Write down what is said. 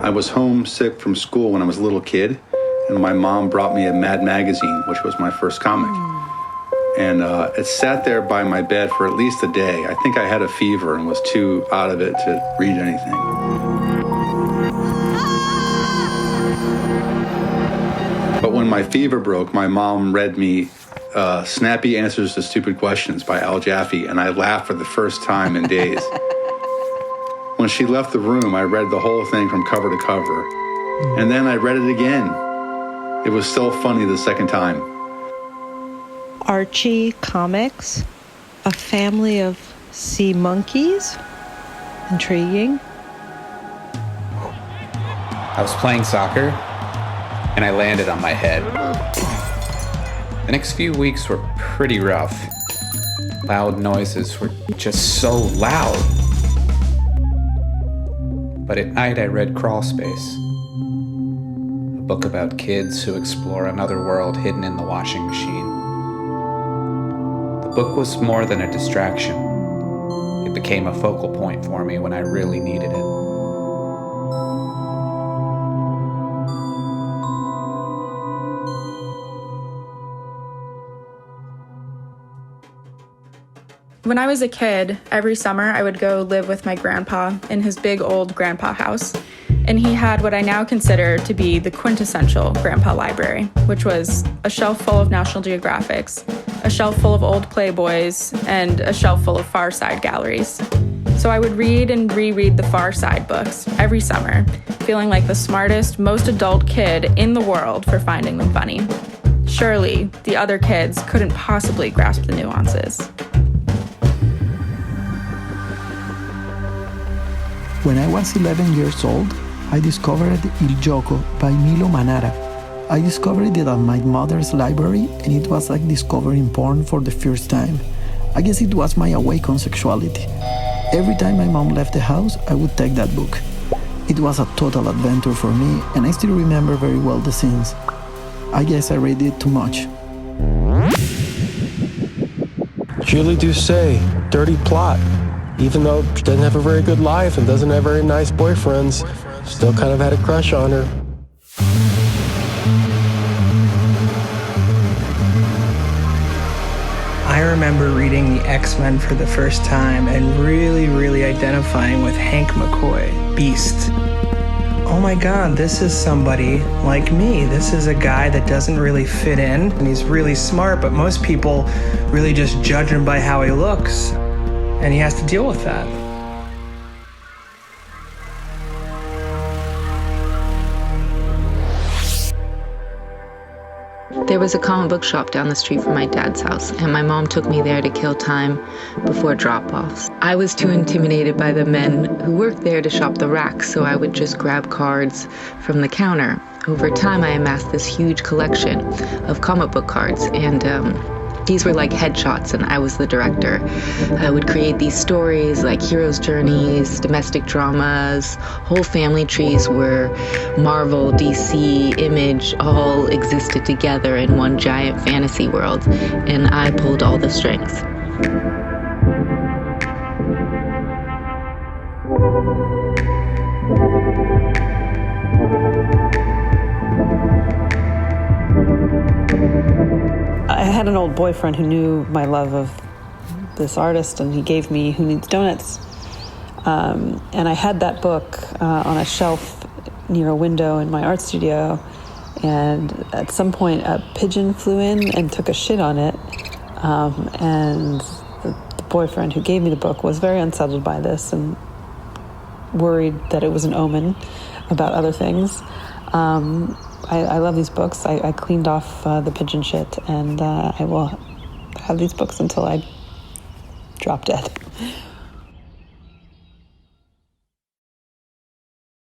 I was homesick from school when I was a little kid, and my mom brought me a Mad magazine, which was my first comic. And it sat there by my bed for at least a day. I think I had a fever and was too out of it to read anything. But when my fever broke, my mom read me Snappy Answers to Stupid Questions by Al Jaffe, and I laughed for the first time in days. When she left the room, I read the whole thing from cover to cover. And then I read it again. It was so funny the second time. Archie Comics, a family of sea monkeys. Intriguing. I was playing soccer, and I landed on my head. The next few weeks were pretty rough. Loud noises were just so loud. But at night I read Crawl Space, a book about kids who explore another world hidden in the washing machine. The book was more than a distraction. It became a focal point for me when I really needed it. When I was a kid, every summer I would go live with my grandpa in his big old grandpa house. And he had what I now consider to be the quintessential grandpa library, which was a shelf full of National Geographics, a shelf full of old Playboys, and a shelf full of Far Side galleries. So I would read and reread the Far Side books every summer, feeling like the smartest, most adult kid in the world for finding them funny. Surely, the other kids couldn't possibly grasp the nuances. When I was 11 years old, I discovered Il Gioco by Milo Manara. I discovered it at my mother's library, and it was like discovering porn for the first time. I guess it was my awakened sexuality. Every time my mom left the house, I would take that book. It was a total adventure for me, and I still remember very well the scenes. I guess I read it too much. Julie Doucet, dirty plot. Even though she doesn't have a very good life and doesn't have very nice boyfriends, still kind of had a crush on her. I remember reading the X-Men for the first time and really identifying with Hank McCoy, Beast. Oh my God, this is somebody like me. This is a guy that doesn't really fit in, and he's really smart, but most people really just judge him by how he looks. And he has to deal with that. There was a comic book shop down the street from my dad's house, and my mom took me there to kill time before drop-offs. I was too intimidated by the men who worked there to shop the racks, so I would just grab cards from the counter. Over time, I amassed this huge collection of comic book cards, and these were like headshots, and I was the director. I would create these stories like heroes' journeys, domestic dramas, whole family trees where Marvel, DC, Image all existed together in one giant fantasy world, and I pulled all the strings. I had an old boyfriend who knew my love of this artist, and he gave me Who Needs Donuts? And I had that book on a shelf near a window in my art studio, and at some point a pigeon flew in and took a shit on it, and the boyfriend who gave me the book was very unsettled by this and worried that it was an omen about other things. I love these books. I cleaned off the pigeon shit, and I will have these books until I drop dead.